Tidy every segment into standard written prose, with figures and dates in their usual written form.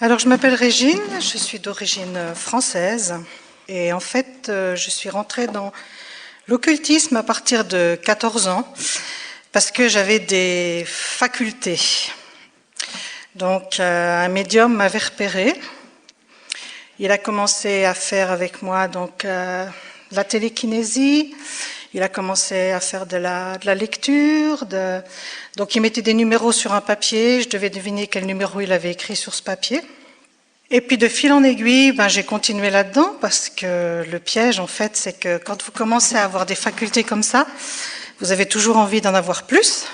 Alors, je m'appelle Régine, je suis d'origine française et en fait, je suis rentrée dans l'occultisme à partir de 14 ans parce que j'avais des facultés. Donc, un médium m'avait repéré. Il a commencé à faire avec moi donc la télékinésie. Il a commencé à faire de la lecture. Donc, il mettait des numéros sur un papier. Je devais deviner quel numéro il avait écrit sur ce papier. Et puis, de fil en aiguille, j'ai continué là-dedans parce que le piège, en fait, c'est que quand vous commencez à avoir des facultés comme ça, vous avez toujours envie d'en avoir plus.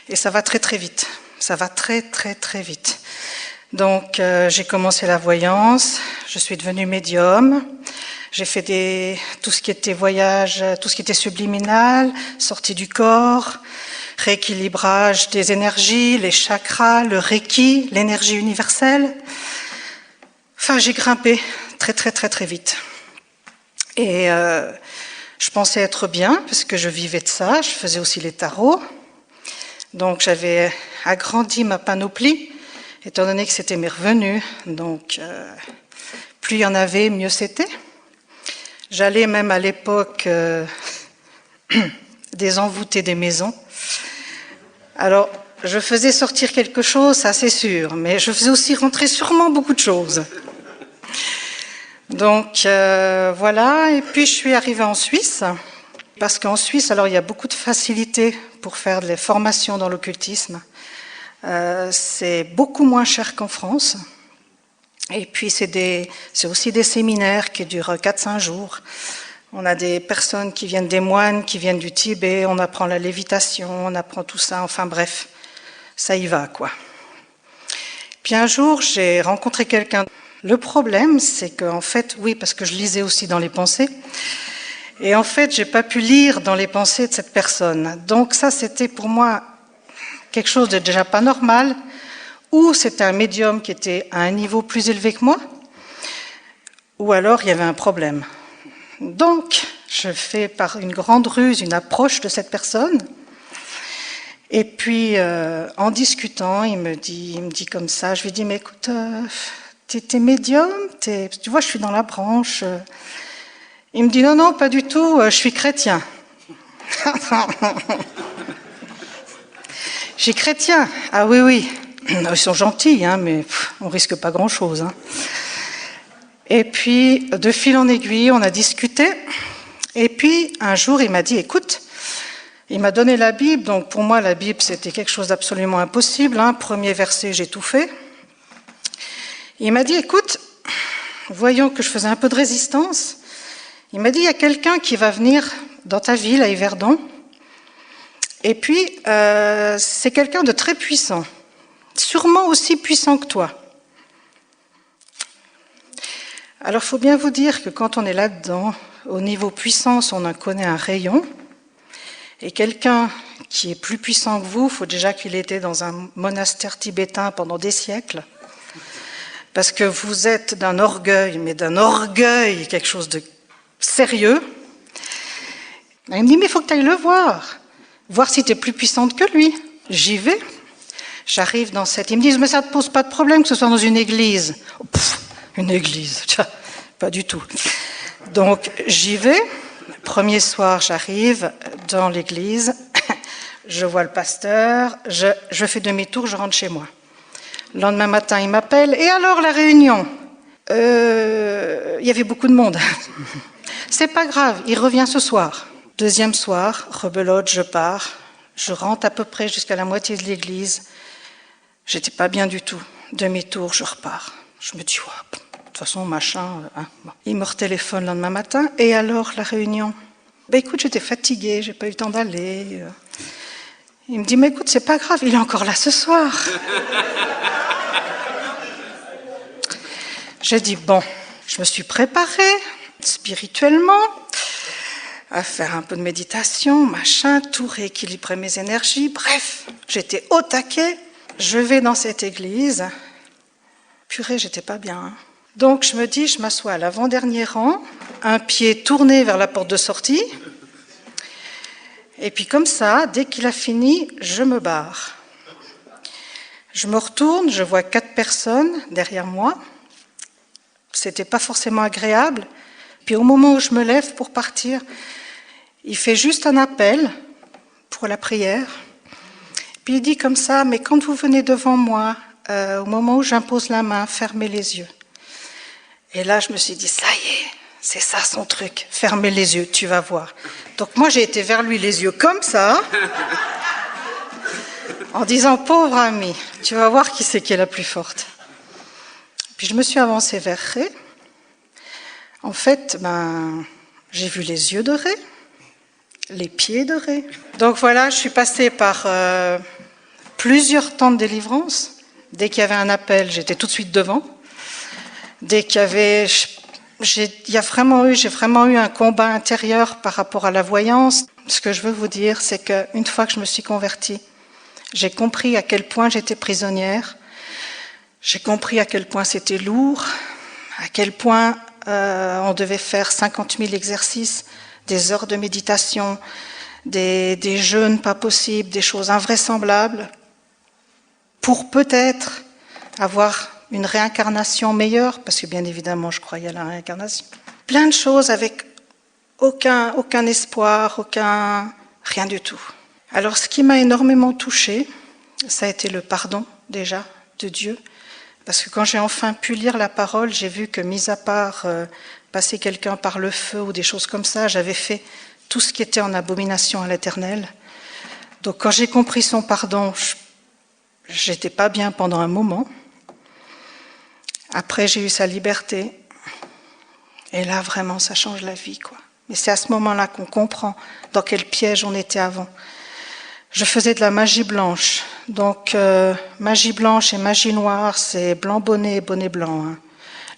Et ça va très, très vite. Ça va très, très, très vite. Donc, j'ai commencé la voyance. Je suis devenue médium. J'ai fait tout ce qui était voyage, tout ce qui était subliminal, sortie du corps, rééquilibrage des énergies, les chakras, le reiki, l'énergie universelle. Enfin, j'ai grimpé très, très, très, très vite. Et je pensais être bien, parce que je vivais de ça. Je faisais aussi les tarots. Donc, j'avais agrandi ma panoplie, étant donné que c'était mes revenus. Donc, plus il y en avait, mieux c'était. J'allais même à l'époque des envoûtés des maisons. Alors, je faisais sortir quelque chose, ça c'est sûr, mais je faisais aussi rentrer sûrement beaucoup de choses. Donc, voilà. Et puis, je suis arrivée en Suisse, parce qu'en Suisse, alors, il y a beaucoup de facilité pour faire des formations dans l'occultisme. C'est beaucoup moins cher qu'en France. Et puis, c'est aussi des séminaires qui durent 4-5 jours. On a des personnes qui viennent, des moines qui viennent du Tibet, on apprend la lévitation, on apprend tout ça, enfin bref, ça y va, quoi. Puis un jour, j'ai rencontré quelqu'un. Le problème, c'est qu'en fait, oui, parce que je lisais aussi dans les pensées, et en fait, j'ai pas pu lire dans les pensées de cette personne. Donc ça, c'était pour moi quelque chose de déjà pas normal, ou c'était un médium qui était à un niveau plus élevé que moi, ou alors il y avait un problème. Donc, je fais par une grande ruse une approche de cette personne, et puis en discutant, il me dit comme ça, je lui dis, mais écoute, t'es médium, tu vois, je suis dans la branche. Il me dit, non, non, pas du tout, je suis chrétien. J'ai chrétien, ah oui, oui. Ils sont gentils, hein, mais on risque pas grand-chose. Hein. Et puis, de fil en aiguille, on a discuté. Et puis, un jour, il m'a dit, écoute, il m'a donné la Bible. Donc, pour moi, la Bible, c'était quelque chose d'absolument impossible. Hein. Premier verset, j'ai tout fait. Il m'a dit, écoute, voyant que je faisais un peu de résistance, il m'a dit, il y a quelqu'un qui va venir dans ta ville, à Yverdon. Et puis, c'est quelqu'un de très puissant. Sûrement aussi puissant que toi. Alors, il faut bien vous dire que quand on est là-dedans, au niveau puissance, on en connaît un rayon. Et quelqu'un qui est plus puissant que vous, il faut déjà qu'il ait été dans un monastère tibétain pendant des siècles. Parce que vous êtes d'un orgueil, mais d'un orgueil, quelque chose de sérieux. Il me dit, mais il faut que tu ailles le voir si tu es plus puissante que lui. J'y vais. J'arrive dans cette... Ils me disent, mais ça ne te pose pas de problème que ce soit dans une église. Oh, une église, pas du tout. Donc, j'y vais. Premier soir, j'arrive dans l'église. Je vois le pasteur. Je fais demi-tour, je rentre chez moi. Le lendemain matin, il m'appelle. Et alors, la réunion? Il y avait beaucoup de monde. C'est pas grave, il revient ce soir. Deuxième soir, rebelote, je pars. Je rentre à peu près jusqu'à la moitié de l'église. J'étais pas bien du tout. Demi-tour, je repars. Je me dis, ouais, de toute façon, machin. Hein. Bon. Il me retéléphone le lendemain matin. Et alors, la réunion? Écoute, j'étais fatiguée, j'ai pas eu le temps d'aller. Il me dit, mais écoute, c'est pas grave, il est encore là ce soir. J'ai dit, bon, je me suis préparée spirituellement à faire un peu de méditation, machin, tout rééquilibrer mes énergies. Bref, j'étais au taquet. Je vais dans cette église. Purée, j'étais pas bien. Hein. Donc, je me dis, je m'assois à l'avant-dernier rang, un pied tourné vers la porte de sortie. Et puis, comme ça, dès qu'il a fini, je me barre. Je me retourne, je vois 4 personnes derrière moi. C'était pas forcément agréable. Puis au moment où je me lève pour partir, il fait juste un appel pour la prière. Puis il dit comme ça, mais quand vous venez devant moi, au moment où j'impose la main, fermez les yeux. Et là, je me suis dit, ça y est, c'est ça son truc, fermez les yeux, tu vas voir. Donc moi, j'ai été vers lui les yeux comme ça, en disant, pauvre ami, tu vas voir qui c'est qui est la plus forte. Puis je me suis avancée vers Ré. En fait, j'ai vu les yeux de Ré, les pieds de Ré. Donc voilà, je suis passée par plusieurs temps de délivrance. Dès qu'il y avait un appel, j'étais tout de suite devant. Dès qu'il y avait... j'ai vraiment eu un combat intérieur par rapport à la voyance. Ce que je veux vous dire, c'est qu'une fois que je me suis convertie, j'ai compris à quel point j'étais prisonnière. J'ai compris à quel point c'était lourd, à quel point on devait faire 50 000 exercices, des heures de méditation, des jeûnes pas possibles, des choses invraisemblables, pour peut-être avoir une réincarnation meilleure, parce que bien évidemment je croyais à la réincarnation. Plein de choses avec aucun espoir, rien du tout. Alors ce qui m'a énormément touchée, ça a été le pardon déjà de Dieu. Parce que quand j'ai enfin pu lire la parole, j'ai vu que, mis à part passer quelqu'un par le feu ou des choses comme ça, j'avais fait tout ce qui était en abomination à l'Éternel. Donc quand j'ai compris son pardon, j'étais pas bien pendant un moment. Après, j'ai eu sa liberté. Et là, vraiment, ça change la vie, quoi. Mais c'est à ce moment-là qu'on comprend dans quel piège on était avant. Je faisais de la magie blanche. Donc, magie blanche et magie noire, c'est blanc bonnet et bonnet blanc. Hein.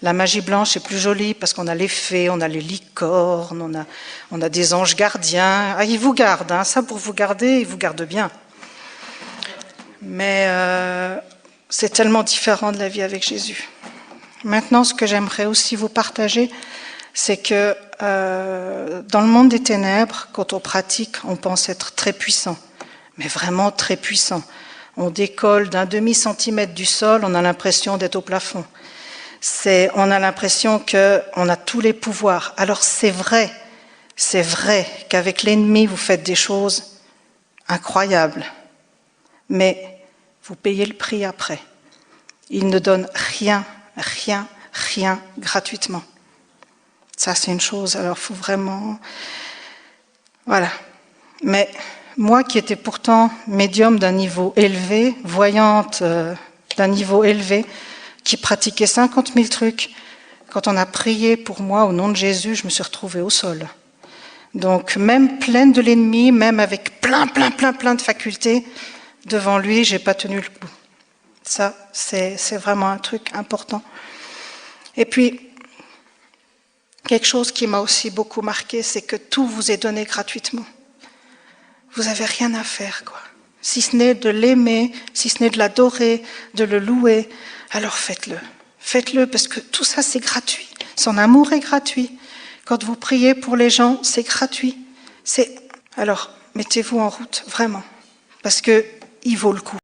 La magie blanche est plus jolie parce qu'on a les fées, on a les licornes, on a des anges gardiens. Ah, ils vous gardent, hein. Ça pour vous garder, ils vous gardent bien. Mais c'est tellement différent de la vie avec Jésus. Maintenant, ce que j'aimerais aussi vous partager, c'est que dans le monde des ténèbres, quand on pratique, on pense être très puissant. Mais vraiment très puissant. On décolle d'un demi-centimètre du sol, on a l'impression d'être au plafond. On a l'impression qu'on a tous les pouvoirs. Alors c'est vrai qu'avec l'ennemi, vous faites des choses incroyables. Mais vous payez le prix après. Il ne donne rien gratuitement. Ça, c'est une chose. Alors, il faut vraiment... Voilà. Mais... moi qui étais pourtant médium d'un niveau élevé, voyante d'un niveau élevé, qui pratiquait 50 000 trucs, quand on a prié pour moi au nom de Jésus, je me suis retrouvée au sol. Donc même pleine de l'ennemi, même avec plein de facultés, devant lui, j'ai pas tenu le coup. Ça, c'est vraiment un truc important. Et puis, quelque chose qui m'a aussi beaucoup marqué, c'est que tout vous est donné gratuitement. Vous n'avez rien à faire, quoi. Si ce n'est de l'aimer, si ce n'est de l'adorer, de le louer, alors faites-le. Faites-le parce que tout ça, c'est gratuit. Son amour est gratuit. Quand vous priez pour les gens, c'est gratuit. Alors, mettez-vous en route, vraiment. Parce qu'il vaut le coup.